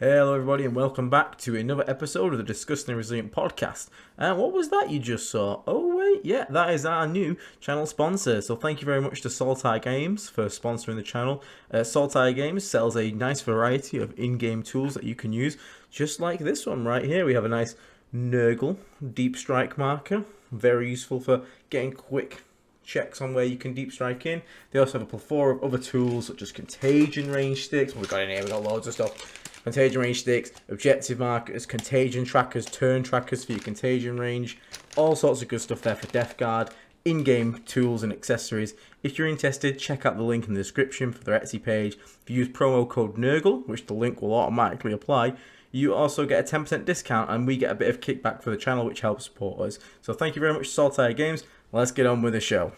Hello everybody and welcome back to another episode of the Disgustingly Resilient podcast. And what was that you just saw? Oh wait, yeah, that is our new channel sponsor. So thank you very much to Saltire Games for sponsoring the channel. Saltire Games sells a nice variety of in-game tools that you can use, just like this one right here. We have a nice Nurgle deep strike marker, very useful for getting quick checks on where you can deep strike in. They also have a plethora of other tools such as contagion range sticks. What we got in here? We got loads of stuff. Contagion range sticks, objective markers, contagion trackers, turn trackers for your contagion range, all sorts of good stuff there for DefGuard, in-game tools and accessories. If you're interested, check out the link in the description for their Etsy page. If you use promo code NURGLE, which the link will automatically apply, you also get a 10% discount and we get a bit of kickback for the channel, which helps support us. So thank you very much, Saltire Games. Let's get on with the show.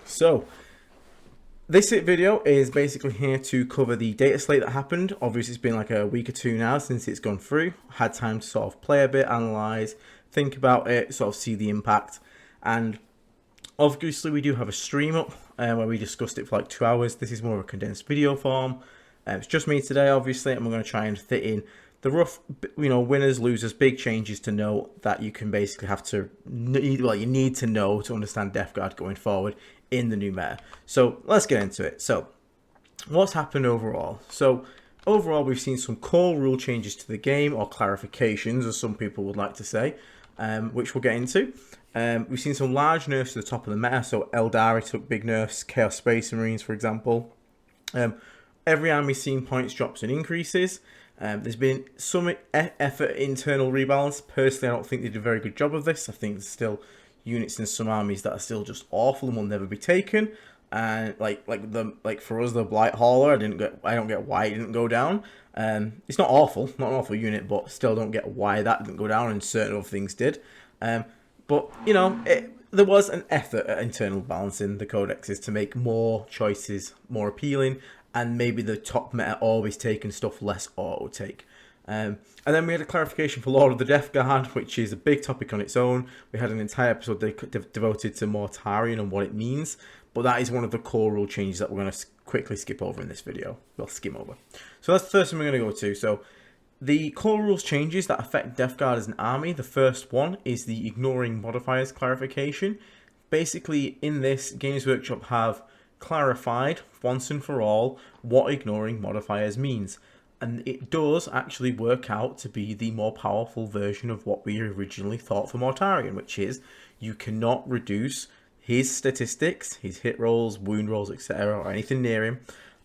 So, this video is basically here to cover the Dataslate that happened. Obviously, it's been like a week or two now since it's gone through. Had time to sort of play a bit, analyse, think about it, sort of see the impact. And obviously, we do have a stream up where we discussed it for like 2 hours. This is more of a condensed video form. It's just me today, obviously, and we're going to try and fit in the rough, winners, losers, big changes to know that you can basically you need to know to understand DefGuard going forward in the new meta. So let's get into it. So what's happened overall? So overall, we've seen some core rule changes to the game, or clarifications, as some people would like to say, which we'll get into. We've seen some large nerfs to the top of the meta. So Eldari took big nerfs, Chaos Space Marines, for example. Every army's seen points drops and increases. There's been some effort internal rebalance. Personally, I don't think they did a very good job of this. I think there's still units in some armies that are still just awful and will never be taken. And like for us, the Blight Hauler, I don't get why it didn't go down. It's not awful, not an awful unit, but still don't get why that didn't go down, and certain other things did. But there was an effort at internal balancing the codexes to make more choices more appealing, and maybe the top meta always taking stuff less auto take. And then we had a clarification for Lord of the DefGuard, which is a big topic on its own. We had an entire episode devoted to Mortarion and what it means, but that is one of the core rule changes that we're going to quickly skip over in this video. We'll skim over. So that's the first one we're going to go to. So the core rules changes that affect DefGuard as an army. The first one is the ignoring modifiers clarification. Basically, in this, Games Workshop have clarified once and for all what ignoring modifiers means. And it does actually work out to be the more powerful version of what we originally thought for Mortarion, which is you cannot reduce his statistics, his hit rolls, wound rolls, etc., or anything near him.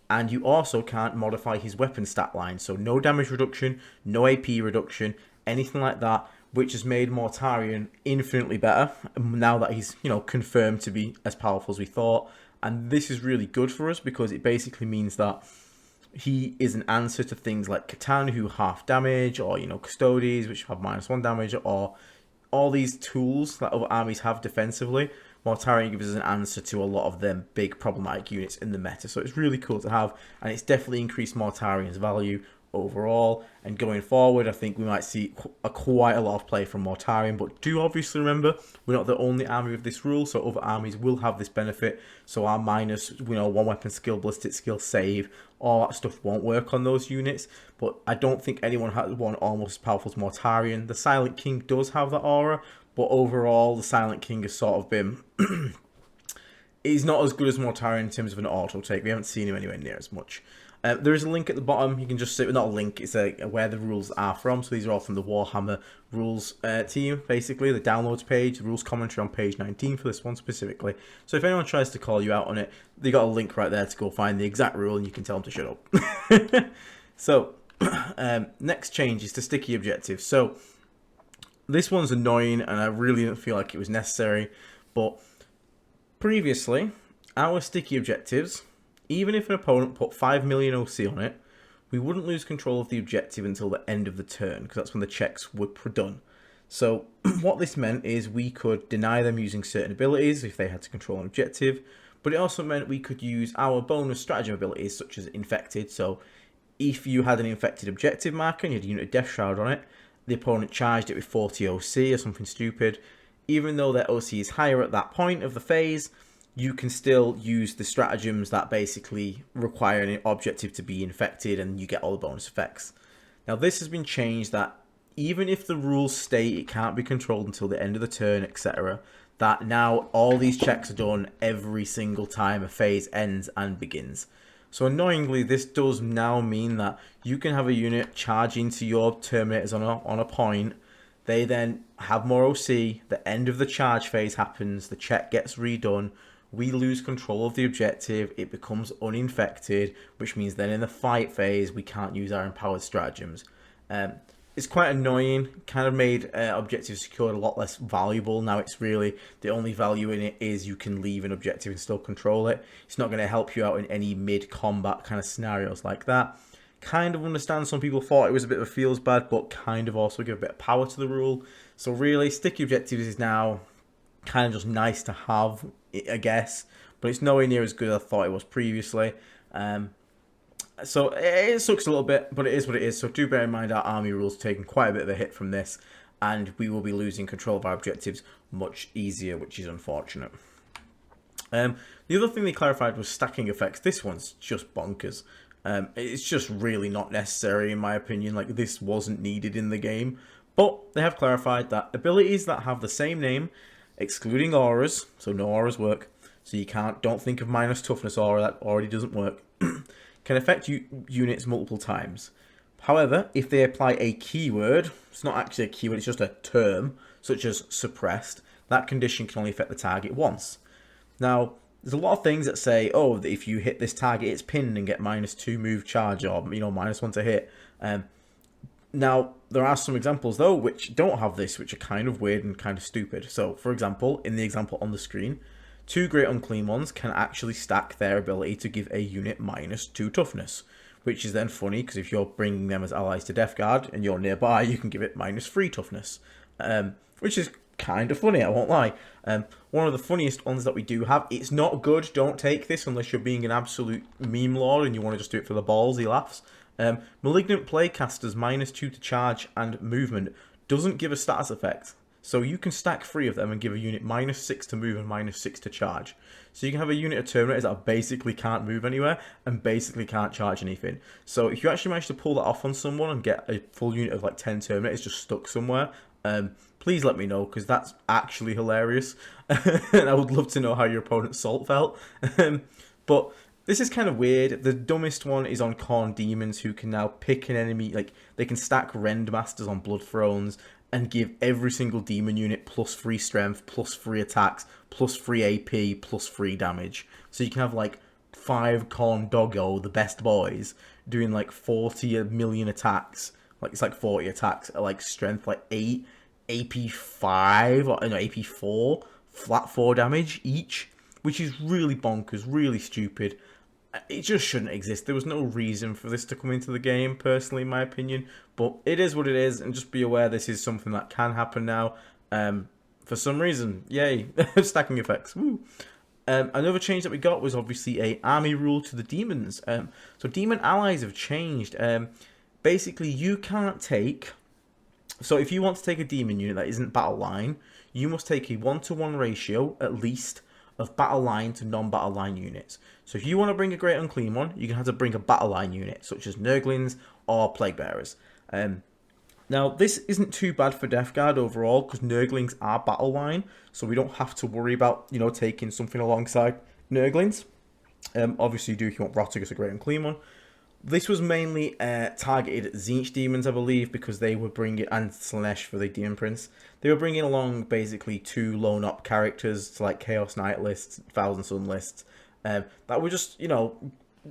And you also can't modify his weapon stat line. So no damage reduction, no AP reduction, anything like that, which has made Mortarion infinitely better now that he's, confirmed to be as powerful as we thought. And this is really good for us because it basically means that he is an answer to things like Catan, who half damage, or Custodes, which have -1 damage, or all these tools that other armies have defensively. Mortarion gives us an answer to a lot of them big problematic units in the meta, so it's really cool to have, and it's definitely increased Mortarion's value overall. And going forward, I think we might see quite a lot of play from Mortarion, but do obviously remember we're not the only army with this rule, so other armies will have this benefit. So our minus one weapon skill, ballistic skill, save, all that stuff won't work on those units. But I don't think anyone has one almost as powerful as Mortarion. The Silent King does have that aura, but overall the Silent King has sort of been he's not as good as Mortarion in terms of an auto take. We haven't seen him anywhere near as much. There is a link at the bottom. You can just see, not a link, it's where the rules are from. So these are all from the Warhammer rules team, basically. The downloads page, the rules commentary on page 19 for this one specifically. So if anyone tries to call you out on it, they got a link right there to go find the exact rule and you can tell them to shut up. So, next change is to sticky objectives. So, this one's annoying and I really didn't feel like it was necessary. But previously, our sticky objectives, even if an opponent put 5 million OC on it, we wouldn't lose control of the objective until the end of the turn, because that's when the checks were done. So what this meant is we could deny them using certain abilities if they had to control an objective, but it also meant we could use our bonus stratagem abilities, such as Infected. So if you had an infected objective marker and you had a unit of Death Shroud on it, the opponent charged it with 40 OC or something stupid. Even though their OC is higher at that point of the phase, you can still use the stratagems that basically require an objective to be infected and you get all the bonus effects. Now this has been changed that even if the rules state it can't be controlled until the end of the turn, etc., that now all these checks are done every single time a phase ends and begins. So annoyingly, this does now mean that you can have a unit charge into your Terminators on a point. They then have more OC, the end of the charge phase happens, the check gets redone, we lose control of the objective, it becomes uninfected, which means then in the fight phase we can't use our empowered stratagems. It's quite annoying, kind of made objective secured a lot less valuable. Now it's really, the only value in it is you can leave an objective and still control it. It's not going to help you out in any mid-combat kind of scenarios like that. Kind of understand some people thought it was a bit of a feels bad, but kind of also give a bit of power to the rule. So really, sticky objectives is now kind of just nice to have, I guess, but it's nowhere near as good as I thought it was previously. So it sucks a little bit, but it is what it is. So do bear in mind our army rules taking quite a bit of a hit from this, and we will be losing control of our objectives much easier, which is unfortunate. The other thing they clarified was stacking effects. This one's just bonkers. It's just really not necessary in my opinion. Like, this wasn't needed in the game, but they have clarified that abilities that have the same name, excluding auras, so no auras work, so you don't think of minus toughness aura, that already doesn't work, can affect units multiple times. However, if they apply a keyword, it's not actually a keyword, it's just a term, such as suppressed, that condition can only affect the target once. Now, there's a lot of things that say, oh, that if you hit this target, it's pinned and get -2 move charge, or, -1 to hit. Now, there are some examples, though, which don't have this, which are kind of weird and kind of stupid. So, for example, in the example on the screen, 2 Great Unclean Ones can actually stack their ability to give a unit -2 toughness, which is then funny, because if you're bringing them as allies to Death Guard and you're nearby, you can give it -3 toughness, which is kind of funny, I won't lie. One of the funniest ones that we do have, it's not good, don't take this unless you're being an absolute meme lord and you want to just do it for the balls, he laughs. Malignant Playcaster's -2 to charge and movement doesn't give a status effect. So you can stack 3 of them and give a unit -6 to move and -6 to charge. So you can have a unit of Terminators that basically can't move anywhere and basically can't charge anything. So if you actually manage to pull that off on someone and get a full unit of like 10 Terminators just stuck somewhere, please let me know, because that's actually hilarious. And I would love to know how your opponent's Salt felt. But this is kind of weird. The dumbest one is on Khorne Demons, who can now pick an enemy, like they can stack Rendmasters on Blood Thrones and give every single demon unit +3 strength, +3 attacks, +3 AP, +3 damage. So you can have like 5 Khorne Doggo, the best boys, doing like 40 million attacks. Like, it's like 40 attacks at like strength like 8, AP 5, or no, AP 4, flat 4 damage each, which is really bonkers, really stupid. It just shouldn't exist. There was no reason for this to come into the game, personally, in my opinion. But it is what it is, and just be aware this is something that can happen now. For some reason, yay, stacking effects. Woo. Another change that we got was obviously a army rule to the demons. So demon allies have changed. Basically, you can't take... So if you want to take a demon unit that isn't battle line, you must take a 1-to-1 ratio, at least, of battle line to non-battle line units. So if you want to bring a Great Unclean One, you're going to have to bring a battle line unit, such as Nurglings or Plague Bearers. Now, this isn't too bad for Death Guard overall, because Nurglings are battle line, so we don't have to worry about, taking something alongside Nurglings. Obviously, you do if you want Rotigus, a Great Unclean One. This was mainly targeted at Tzeentch Demons, I believe, because they were bringing, and Slaanesh for the Demon Prince, they were bringing along basically 2 lone op characters to like Chaos Knight lists, Thousand Sun lists, that were just,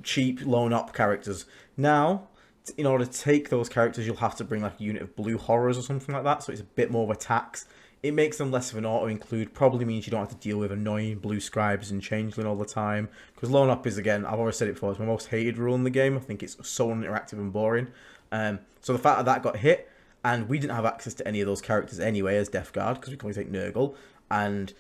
cheap lone op characters. Now, in order to take those characters, you'll have to bring like a unit of Blue Horrors or something like that, so it's a bit more of a tax. It makes them less of an auto-include, probably means you don't have to deal with annoying Blue Scribes and Changeling all the time. Because Lone Up is, again, I've already said it before, it's my most hated rule in the game. I think it's so uninteractive and boring. So the fact that got hit, and we didn't have access to any of those characters anyway as Death Guard, because we can only take Nurgle, and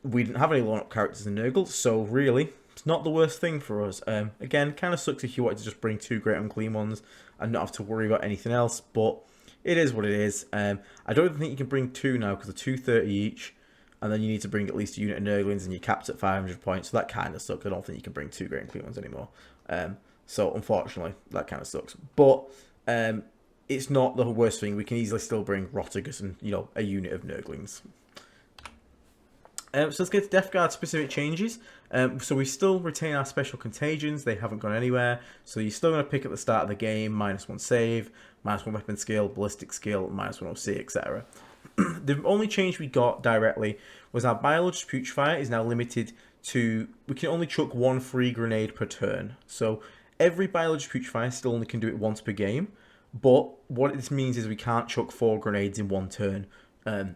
we didn't have any Lone Up characters in Nurgle, so really, it's not the worst thing for us. Again, kind of sucks if you wanted to just bring 2 Great Unclean Ones and not have to worry about anything else, but... it is what it is. I don't even think you can bring 2 now, because they're 230 each, and then you need to bring at least a unit of Nurglings, and you're capped at 500 points, so that kind of sucks. I don't think you can bring 2 Great Unclean Ones anymore. So, unfortunately, that kind of sucks. But, it's not the worst thing. We can easily still bring Rotigus and, you know, a unit of Nurglings. So let's get to Death Guard specific changes. So we still retain our special contagions. They haven't gone anywhere. So you're still going to pick at the start of the game, -1 save, -1 weapon skill, ballistic skill, -1 OC, etc. The only change we got directly was our Biologist Putrefier is now limited to, we can only chuck 1 free grenade per turn. So every Biologist Putrefier still only can do it once per game. But what this means is we can't chuck 4 grenades in 1 turn.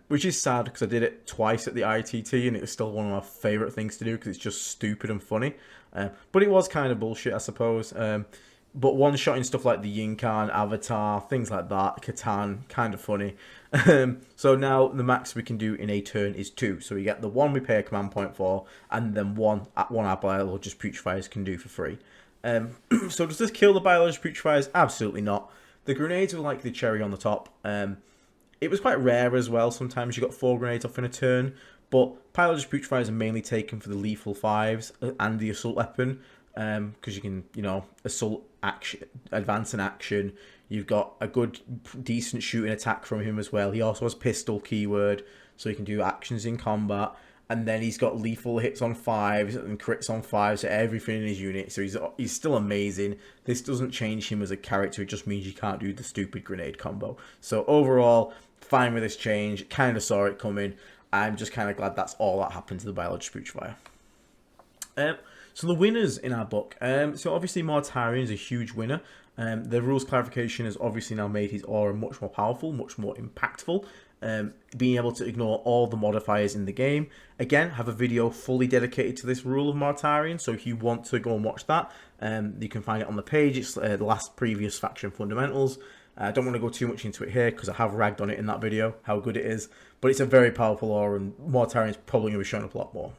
Which is sad because I did it twice at the ITT and it was still one of my favourite things to do because it's just stupid and funny. But it was kind of bullshit, I suppose. But one-shotting stuff like the Yinkan, Avatar, things like that, Catan, kind of funny. So now the max we can do in a turn is 2. So we get the 1 we pay a command point for, and then one our Biologist Putrefiers can do for free. So does this kill the Biologist Putrefiers? Absolutely not. The grenades were like the cherry on the top. It was quite rare as well. Sometimes you got 4 grenades off in a turn. But Biologist Putrefiers are mainly taken for the lethal 5s and the assault weapon. Because you can, you know, assault action, advance in action. You've got a good, decent shooting attack from him as well. He also has pistol keyword, so he can do actions in combat. And then he's got lethal hits on 5s and crits on 5s, so everything in his unit. So he's still amazing. This doesn't change him as a character. It just means you can't do the stupid grenade combo. So overall, fine with this change. Kind of saw it coming. I'm just kind of glad that's all that happened to the Biologist Putrefier. So the winners in our book. So obviously Modifiers is a huge winner. The rules clarification has obviously now made his aura much more powerful, much more impactful. Being able to ignore all the modifiers in the game. Again, have a video fully dedicated to this rule of Mortarion, so if you want to go and watch that, you can find it on the page. It's the last previous faction fundamentals. I don't want to go too much into it here because I have ragged on it in that video, how good it is. But it's a very powerful aura and Mortarion's probably going to be showing up a lot more.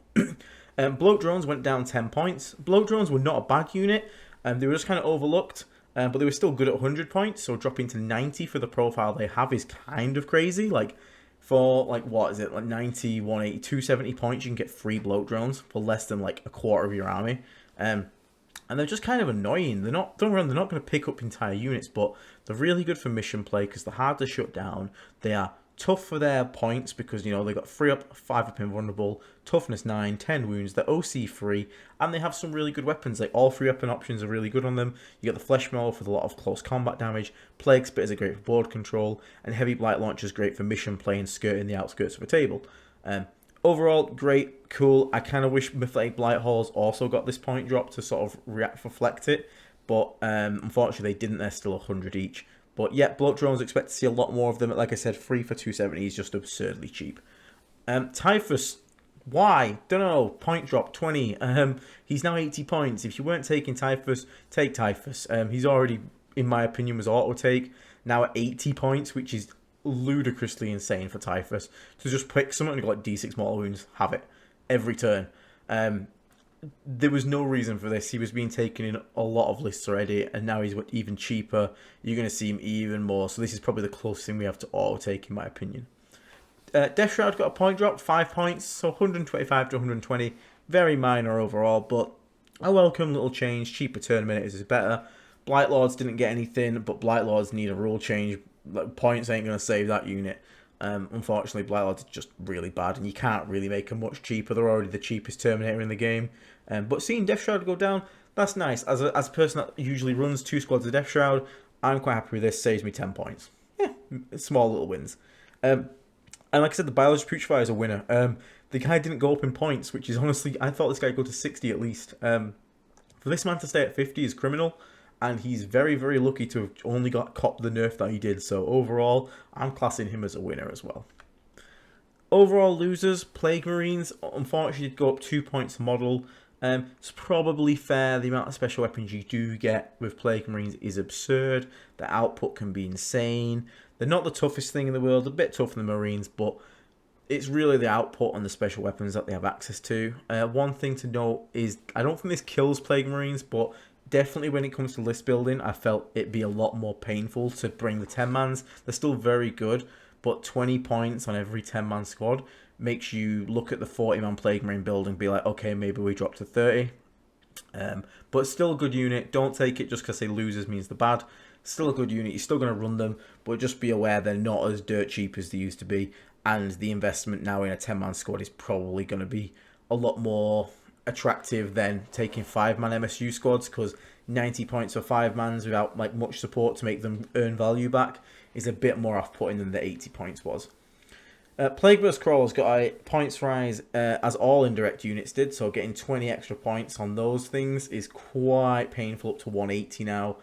Bloat Drones went down 10 points. Bloat Drones were not a bad unit. They were just kind of overlooked. But they were still good at 100 points, so dropping to 90 for the profile they have is kind of crazy. Like, for, like, what is it, like 90, 180, 270 points, you can get 3 Bloat Drones for less than, like, a quarter of your army. And they're just kind of annoying. They're not, don't worry, they're not going to pick up entire units, but they're really good for mission play because they're hard to shut down. They are tough for their points because, you know, they got 3 up, 5 up invulnerable, toughness 9, 10 wounds, they're OC free, and they have some really good weapons. Like, all 3 weapon options are really good on them. You got the Flesh Maul for a lot of close combat damage, Plague Spitters are great for board control, and Heavy Blight Launcher is great for mission play and skirting the outskirts of a table. Overall, great, cool. I kind of wish Mythic Blight Halls also got this point drop to sort of reflect it, but unfortunately they didn't. They're still 100 each. But yeah, Bloat Drones, expect to see a lot more of them. Like I said, 3 for 270 is just absurdly cheap. Typhus, why? Don't know. Point drop, 20. He's now 80 points. If you weren't taking Typhus, take Typhus. He's already, in my opinion, was auto take. Now at 80 points, which is ludicrously insane for Typhus. To just pick someone and go like D6 mortal wounds, have it. Every turn. There was no reason for this. He was being taken in a lot of lists already, and now he's even cheaper. You're going to see him even more. So this is probably the closest thing we have to auto-take, in my opinion. Death Shroud got a point drop, 5 points, so 125 to 120. Very minor overall, but a welcome little change. Cheaper turn minutes is better. Blight Lords didn't get anything, but Blight Lords need a rule change. Like, points ain't going to save that unit. Unfortunately, Blight Lords are just really bad, and you can't really make them much cheaper. They're already the cheapest Terminator in the game. But seeing Death Shroud go down, that's nice. As a person that usually runs 2 squads of Death Shroud, I'm quite happy with this. Saves me 10 points. Yeah, small little wins. And like I said, the Biologist Putrefier is a winner. The guy didn't go up in points, which is honestly, I thought this guy would go to 60 at least. For this man to stay at 50 is criminal. And he's very, very lucky to have only got copped the nerf that he did. So overall, I'm classing him as a winner as well. Overall losers, Plague Marines, unfortunately did go up 2 points model. It's probably fair. The amount of special weapons you do get with Plague Marines is absurd. The output can be insane. They're not the toughest thing in the world. A bit tougher than Marines, but it's really the output and the special weapons that they have access to. One thing to note is, I don't think this kills Plague Marines, but definitely when it comes to list building, I felt it'd be a lot more painful to bring the 10-mans. They're still very good, but 20 points on every 10-man squad makes you look at the 40-man Plague Marine build and be like, okay, maybe we drop to 30. But still a good unit. Don't take it just because they losers means the bad. Still a good unit. You're still going to run them, but just be aware they're not as dirt cheap as they used to be. And the investment now in a 10-man squad is probably going to be a lot more attractive than taking 5-man MSU squads, because 90 points for 5-mans without like much support to make them earn value back is a bit more off-putting than the 80 points was. Plague Burst Crawlers got a points rise as all indirect units did, so getting 20 extra points on those things is quite painful, up to 180 now.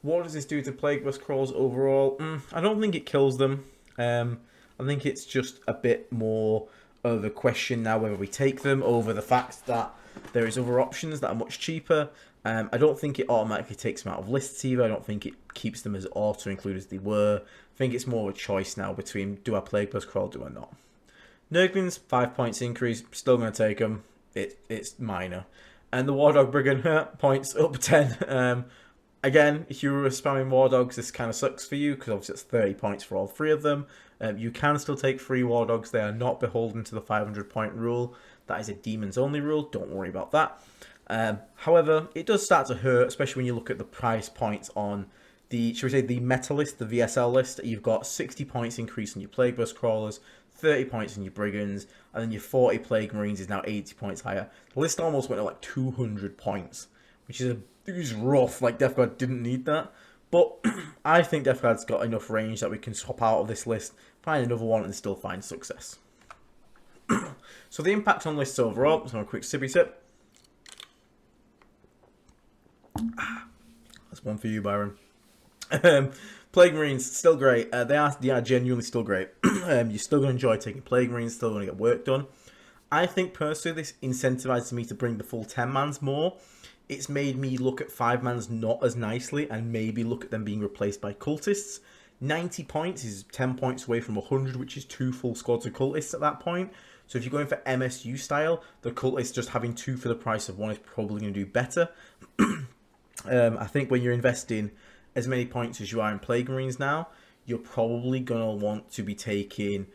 What does this do to Plague Burst Crawlers overall? I don't think it kills them. I think it's just a bit more of a question now whether we take them over the fact that there is other options that are much cheaper. I don't think it automatically takes them out of lists either. I don't think it keeps them as auto-include as they were. I think it's more of a choice now between do I Plague Burst Crawl, do I not. Nurglings, 5 points increase, still going to take them. It's minor. And the War Dog Brigand, points up 10. Again, if you were spamming War Dogs, this kind of sucks for you, because obviously it's 30 points for all 3 of them. You can still take 3 War Dogs. They are not beholden to the 500-point rule. That is a Demons only rule. Don't worry about that. However, it does start to hurt, especially when you look at the price points on the, should we say, the meta list, the VSL list. You've got 60 points increase in your Plague Burst Crawlers, 30 points in your Brigands, and then your 40 Plague Marines is now 80 points higher. The list almost went to like 200 points, which is rough. Like, Death Guard didn't need that. But I think Death Guard's got enough range that we can swap out of this list, find another one, and still find success. So the impact on lists overall, let's have a quick sippy sip. That's one for you, Byron. Plague Marines, still great. They are genuinely still great. You're still going to enjoy taking Plague Marines, still going to get work done. I think personally this incentivizes me to bring the full 10-mans more. It's made me look at 5-mans not as nicely and maybe look at them being replaced by cultists. 90 points is 10 points away from 100, which is 2 full squads of cultists at that point. So if you're going for MSU style, the cultists just having 2 for the price of 1 is probably going to do better. I think when you're investing as many points as you are in Plague Marines now, you're probably going to want to be taking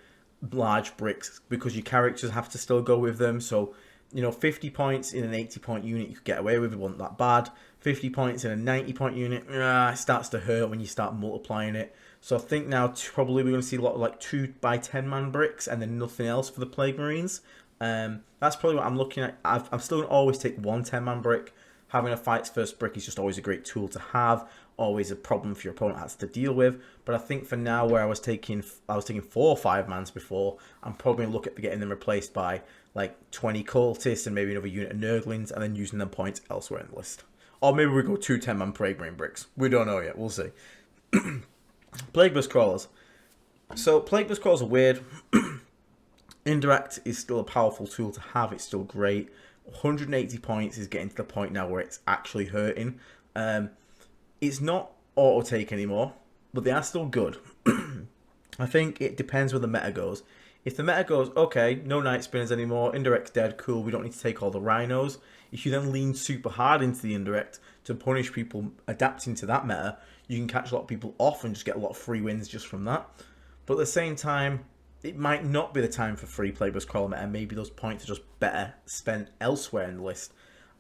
large bricks because your characters have to still go with them. So, you know, 50 points in an 80-point unit you could get away with, it wasn't that bad. 50 points in a 90-point unit, it starts to hurt when you start multiplying it. So I think now probably we're going to see a lot of like 2 by 10-man bricks and then nothing else for the Plague Marines. That's probably what I'm looking at. I'm still going to always take 1 10-man brick. Having a fights first brick is just always a great tool to have. Always a problem for your opponent has to deal with. But I think for now, where I was taking 4 or 5-mans before, I'm probably going to look at getting them replaced by like 20 cultists and maybe another unit of Nurglings and then using them points elsewhere in the list. Or maybe we go 2 10-man Plague Marine bricks. We don't know yet. We'll see. Plague Burst Crawlers. So Plague Burst Crawlers are weird. Indirect is still a powerful tool to have. It's still great. 180 points is getting to the point now where it's actually hurting. It's not auto take anymore, but they are still good. I think it depends where the meta goes. If the meta goes, okay, no Night Spinners anymore, indirect's dead, cool, we don't need to take all the rhinos. If you then lean super hard into the indirect to punish people adapting to that meta, you can catch a lot of people off and just get a lot of free wins just from that. But at the same time, it might not be the time for free Plague Burst Crawler meta. Maybe those points are just better spent elsewhere in the list.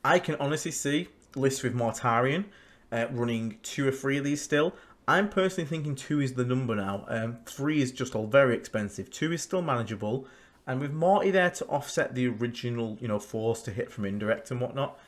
I can honestly see lists with Mortarion running 2 or 3 of these still. I'm personally thinking 2 is the number now. 3 is just all very expensive. 2 is still manageable. And with Morty there to offset the original, force to hit from indirect and whatnot,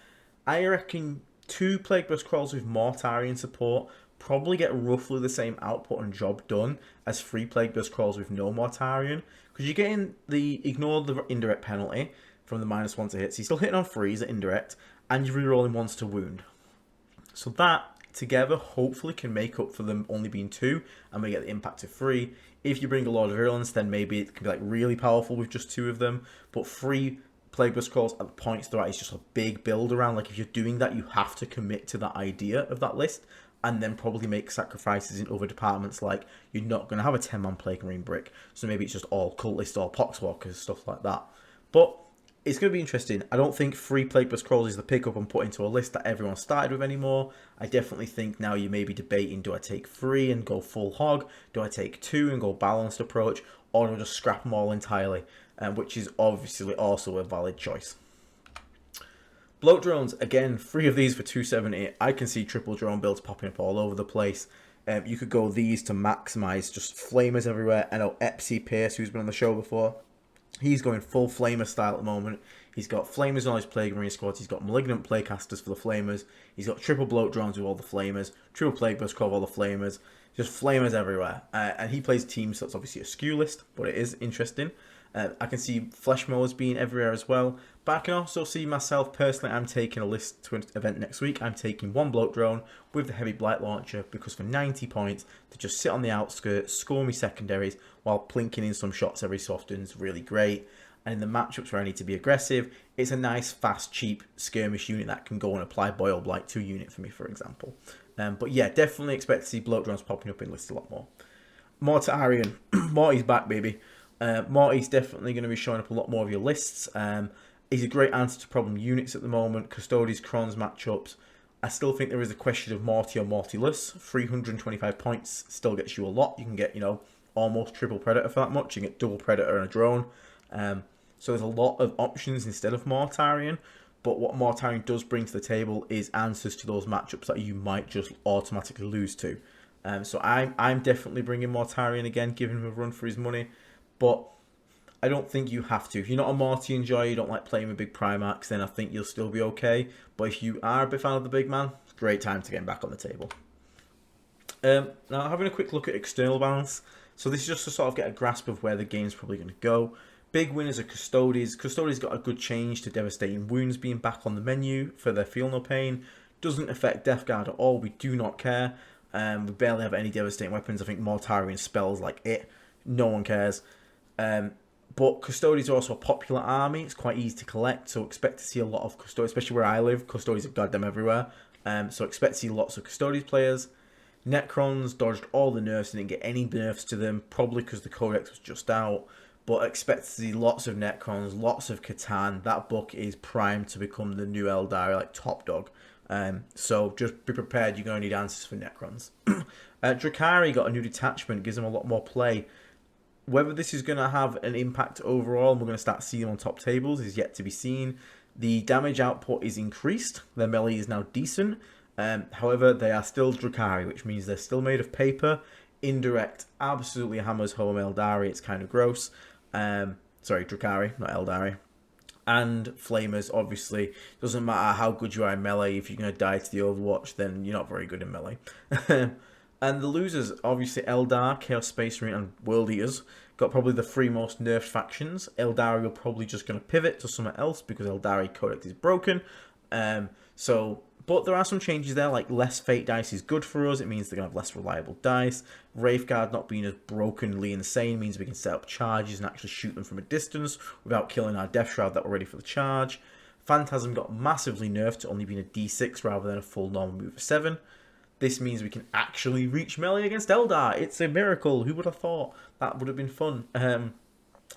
I reckon 2 Plague Burst Crawls with Mortarion support probably get roughly the same output and job done as 3 Plague Burst Crawls with no Mortarion. Because you're getting ignore the indirect penalty from the -1 to hit. So you're still hitting on 3s at indirect, and you're rerolling 1s to wound. So that together hopefully can make up for them only being 2, and we get the impact of 3. If you bring a Lord of Virulence, then maybe it can be like really powerful with just 2 of them. But 3 Plague Burst Crawls at the points to the right is just a big build around. Like if you're doing that, you have to commit to that idea of that list, and then probably make sacrifices in other departments, like you're not going to have a 10-man Plague Marine brick, so maybe it's just all cultists or poxwalkers, stuff like that. But it's going to be interesting. I don't think 3 Plague Burst Crawls is the pickup and put into a list that everyone started with anymore. I definitely think now you may be debating, do I take 3 and go full hog? Do I take 2 and go balanced approach? Or do I just scrap them all entirely? Which is obviously also a valid choice. Bloat Drones, again, 3 of these for 270. I can see triple drone builds popping up all over the place. You could go these to maximize just flamers everywhere. I know Epsy Pierce, who's been on the show before, he's going full flamer style at the moment. He's got flamers on his Plague Marine squads. He's got malignant playcasters for the flamers. He's got triple bloat drones with all the flamers. Triple plague burst with all the flamers. Just flamers everywhere. And he plays teams, so it's obviously a skew list, but it is interesting. I can see flesh mowers being everywhere as well. But I can also see myself personally, I'm taking a list to an event next week. I'm taking one bloat drone with the heavy blight launcher, because for 90 points to just sit on the outskirts, score me secondaries while plinking in some shots every so often is really great. And in the matchups where I need to be aggressive, it's a nice, fast, cheap skirmish unit that can go and apply Boil Blight to a unit for me, for example. But yeah, definitely expect to see bloat drones popping up in lists a lot more. Mortarion, Morty's back, baby. Morty's definitely going to be showing up a lot more of your lists. He's a great answer to problem units at the moment. Custodes, Crons matchups. I still think there is a question of Morty or Mortyless. 325 points still gets you a lot. You can get, almost triple Predator for that much. You can get double Predator and a drone. So there's a lot of options instead of Mortarion. But what Mortarion does bring to the table is answers to those matchups that you might just automatically lose to. So I'm definitely bringing Mortarion again, giving him a run for his money. But I don't think you have to. If you're not a Morty enjoyer, you don't like playing with big Primarchs, then I think you'll still be okay. But if you are a big fan of the big man, it's a great time to get him back on the table. Now, having a quick look at external balance. So this is just to sort of get a grasp of where the game's probably going to go. Big winners are Custodes. Custodes got a good change to Devastating Wounds being back on the menu for their Feel No Pain. Doesn't affect Death Guard at all. We do not care. We barely have any Devastating weapons. I think Mortarion spells like it. No one cares. But Custodes are also a popular army. It's quite easy to collect, so expect to see a lot of Custodes, especially where I live. Custodes are goddamn everywhere. So expect to see lots of Custodes players. Necrons dodged all the nerfs, didn't get any nerfs to them, probably because the Codex was just out. But expect to see lots of Necrons, lots of Catan. That book is primed to become the new Eldari, like top dog. So just be prepared, you're going to need answers for Necrons. Drakari got a new detachment, gives them a lot more play. Whether this is going to have an impact overall, and we're going to start seeing them on top tables, is yet to be seen. The damage output is increased. Their melee is now decent. However, they are still Drakari, which means they're still made of paper. Indirect absolutely hammers home Eldari. It's kind of gross. Sorry, Drakari, not Eldari. And Flamers, obviously, doesn't matter how good you are in melee. If you're going to die to the Overwatch, then you're not very good in melee. And the losers, obviously, Eldar, Chaos Space Marine, and World Eaters, got probably the three most nerfed factions. Eldari are probably just going to pivot to something else because Eldari Codex is broken. But there are some changes there, like less Fate dice is good for us. It means they're going to have less reliable dice. Wraithguard not being as brokenly insane means we can set up charges and actually shoot them from a distance without killing our Death Shroud that we're ready for the charge. Phantasm got massively nerfed to only being a D6 rather than a full normal move of 7. This means we can actually reach melee against Eldar. It's a miracle. Who would have thought? That would have been fun.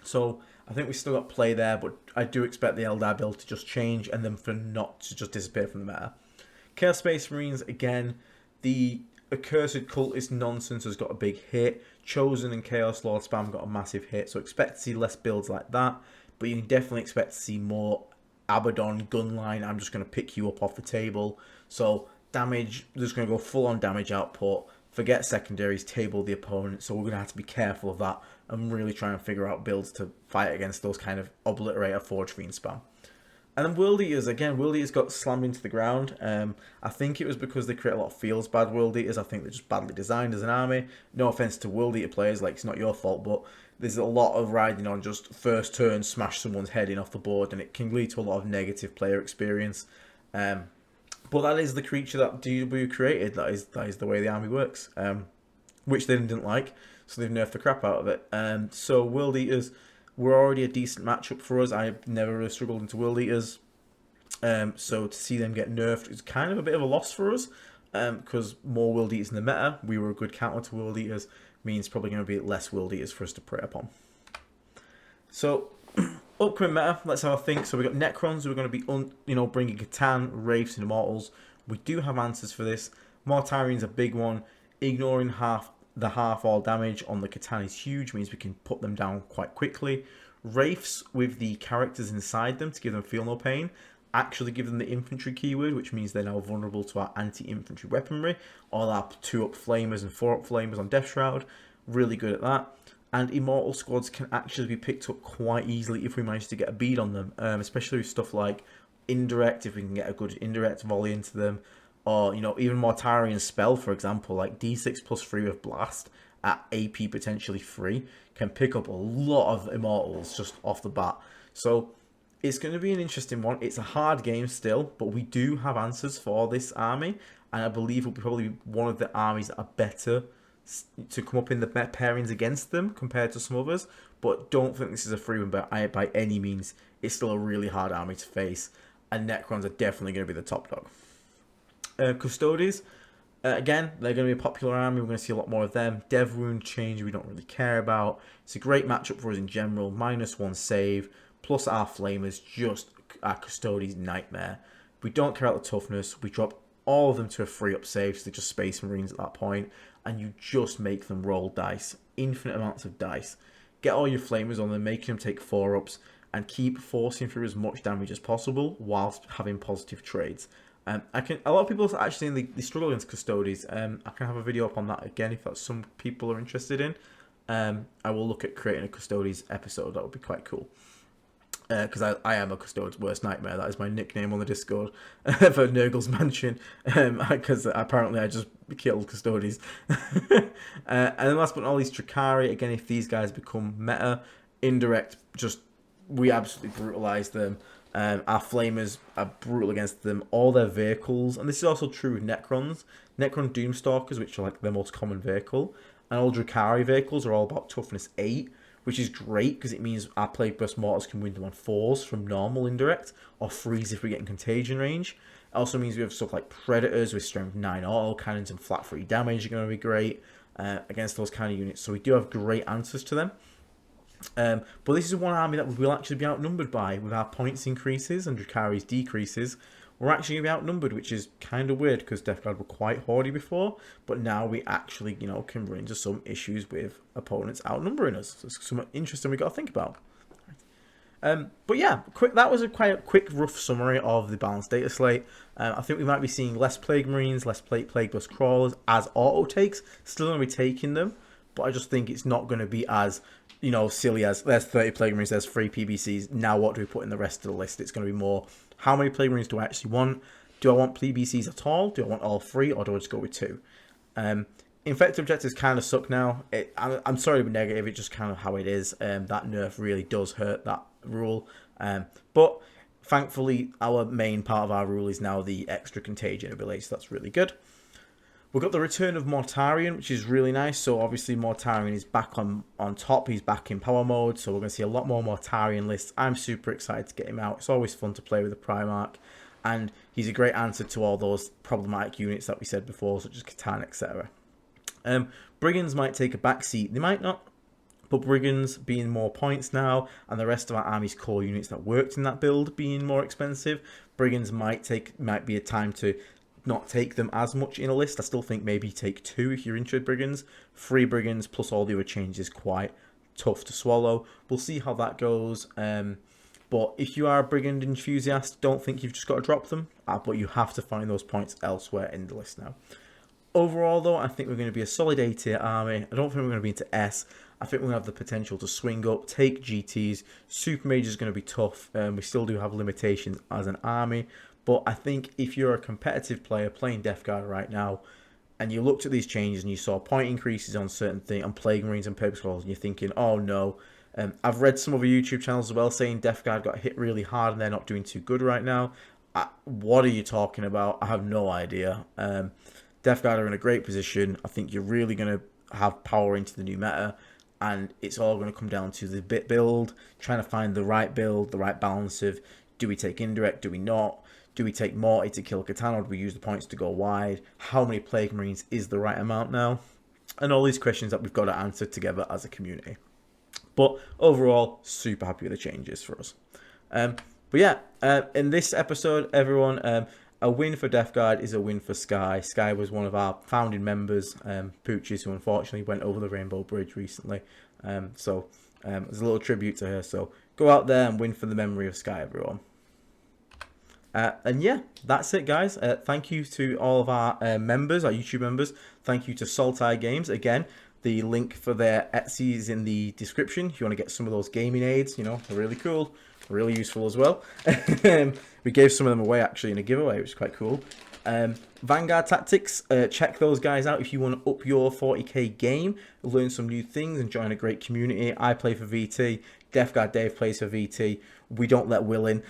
So I think we still got play there, but I do expect the Eldar build to just change and then for not to just disappear from the meta. Chaos Space Marines, again, the Accursed Cultist nonsense has got a big hit. Chosen and Chaos Lord spam got a massive hit, so expect to see less builds like that. But you can definitely expect to see more Abaddon, Gunline, I'm just going to pick you up off the table. So damage, just going to go full on damage output. Forget secondaries, table the opponent. So we're going to have to be careful of that and really try and figure out builds to fight against those kind of Obliterator, Forge Fiend spam. And then World Eaters, again, World Eaters got slammed into the ground. I think it was because they create a lot of feels bad World Eaters. I think they're just badly designed as an army. No offense to World Eater players, like it's not your fault, but there's a lot of riding on just first turn, smash someone's head in off the board, and it can lead to a lot of negative player experience. But that is the creature that DW created. That is the way the army works, which they didn't like, so they've nerfed the crap out of it. So World Eaters were already a decent matchup for us. I've never really struggled into World Eaters. So to see them get nerfed is kind of a bit of a loss for us. Because more World Eaters in the meta, we were a good counter to World Eaters, means probably going to be less World Eaters for us to prey upon. So, upcoming meta, let's have a think. So we've got Necrons who are going to be, bringing Catan, Wraiths, and Immortals. We do have answers for this. Mortarion's a big one. Ignoring half all damage on the Catan is huge, means we can put them down quite quickly. Wraiths with the characters inside them to give them Feel No Pain. actually give them the infantry keyword, which means they're now vulnerable to our anti-infantry weaponry. All our 2-up flamers and 4-up flamers on Death Shroud, really good at that. And Immortal squads can actually be picked up quite easily if we manage to get a bead on them, especially with stuff like indirect, if we can get a good indirect volley into them, or, you know, even Mortarion spell, for example, like D6+3 with Blast at AP potentially 3, can pick up a lot of Immortals just off the bat. So it's going to be an interesting one. It's a hard game still, but we do have answers for this army, and I believe we'll be probably one of the armies that are better to come up in the pairings against them compared to some others. But don't think this is a free win by any means. It's still a really hard army to face, and Necrons are definitely going to be the top dog. Custodes, again, they're going to be a popular army. We're going to see a lot more of them. Dev Wound change we don't really care about. It's a great matchup for us in general. -1 save, plus our flamers, just our Custodes nightmare. We don't care about the toughness. We drop all of them to a 3-up save, so they're just Space Marines at that point, and you just make them roll dice. Infinite amounts of dice. Get all your flamers on them, making them take 4-ups, and keep forcing through as much damage as possible whilst having positive trades. A lot of people are actually saying they struggle against Custodes. I can have a video up on that again if that's some people are interested in. I will look at creating a Custodes episode. That would be quite cool. Because I am a Custodes worst nightmare. That is my nickname on the Discord for Nurgle's Mansion. Because apparently I just killed Custodes. And then last but not least, Drakari. Again, if these guys become meta, indirect, we absolutely brutalize them. Our flamers are brutal against them. All their vehicles, and this is also true with Necrons. Necron Doomstalkers, which are like their most common vehicle, and all Drakari vehicles are all about toughness 8, which is great because it means our Plague Burst Mortars can win them on 4s from normal indirect, or 3s if we get in contagion range. It also means we have stuff like Predators with strength 9 auto cannons and flat 3 damage are going to be great against those kind of units. So we do have great answers to them. But this is one army that we will actually be outnumbered by. With our points increases and Drakari's decreases, we're actually going to be outnumbered, which is kind of weird because Death Guard were quite hoardy before, but now we actually, you know, can run into some issues with opponents outnumbering us. So it's something interesting we got to think about. But yeah, that was quite a quick, rough summary of the balanced data slate. I think we might be seeing less Plague Marines, less Plague Bus Crawlers as auto takes. Still going to be taking them, but I just think it's not going to be as, you know, silly as there's 30 Plague Marines, there's 3 PBCs. Now what do we put in the rest of the list? It's going to be more, how many Plague Marines do I actually want? Do I want PBCs at all? Do I want all 3, or do I just go with 2? Infected objectives kind of suck now. I'm sorry to be negative, it's just kind of how it is. That nerf really does hurt that rule. But thankfully, our main part of our rule is now the extra contagion ability, so that's really good. We've got the return of Mortarion, which is really nice. So obviously Mortarion is back on top. He's back in power mode. So we're going to see a lot more Mortarion lists. I'm super excited to get him out. It's always fun to play with the Primarch. And he's a great answer to all those problematic units that we said before, such as Catan, etc. Brigands might take a backseat. They might not. But Brigands being more points now, and the rest of our army's core units that worked in that build being more expensive, Brigands might be a time to not take them as much in a list. I still think maybe take 2 if you're into Brigands. 3 Brigands plus all the other changes is quite tough to swallow. We'll see how that goes. But if you are a Brigand enthusiast, don't think you've just got to drop them. But you have to find those points elsewhere in the list now. Overall, though, I think we're going to be a solid A tier army. I don't think we're going to be into S. I think we're going to have the potential to swing up, take GTs. Super Mage is going to be tough. We still do have limitations as an army. But I think if you're a competitive player playing Death Guard right now, and you looked at these changes and you saw point increases on certain things, on Plague Marines and Purple Scrolls, and you're thinking, oh no. I've read some other YouTube channels as well saying Death Guard got hit really hard and they're not doing too good right now. What are you talking about? I have no idea. Death Guard are in a great position. I think you're really going to have power into the new meta. And it's all going to come down to the bit build, trying to find the right build, the right balance of, do we take indirect, do we not? Do we take Morty to kill Katana, or do we use the points to go wide? How many Plague Marines is the right amount now? And all these questions that we've got to answer together as a community. But overall, super happy with the changes for us. But yeah, in this episode, everyone, a win for Death Guard is a win for Sky. Sky was one of our founding members, Pooches, who unfortunately went over the Rainbow Bridge recently. So there's a little tribute to her. So go out there and win for the memory of Sky, everyone. And yeah, that's it, guys. Thank you to all of our members, our YouTube members. Thank you to Saltai Games. Again, the link for their Etsy is in the description. If you want to get some of those gaming aids, you know, they're really cool, really useful as well. We gave some of them away actually in a giveaway, which is quite cool. Vanguard Tactics, check those guys out if you want to up your 40k game, learn some new things and join a great community. I play for VT, DeathGuard Dave plays for VT. We don't let Will in.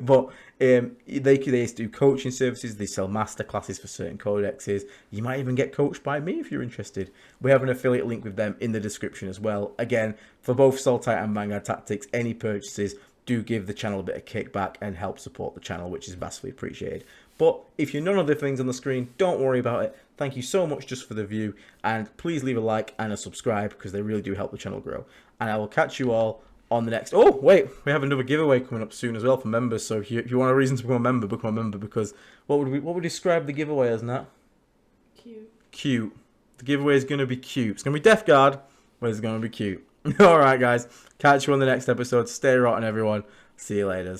But they do coaching services. They sell master classes for certain codexes. You might even get coached by me if you're interested. We have an affiliate link with them in the description as well. Again, for both Saltite and Vanguard Tactics, any purchases do give the channel a bit of kickback and help support the channel, which is vastly appreciated. But if you're none of the things on the screen, don't worry about it. Thank you so much just for the view, and please leave a like and a subscribe because they really do help the channel grow. And I will catch you all on the next... Oh, wait, we have another giveaway coming up soon as well for members. So if you want a reason to become a member, because what would we describe the giveaway as, Nat? Cute. Cute. The giveaway is going to be cute. It's going to be DeathGuard, but it's going to be cute. All right, guys. Catch you on the next episode. Stay rotten, everyone. See you later.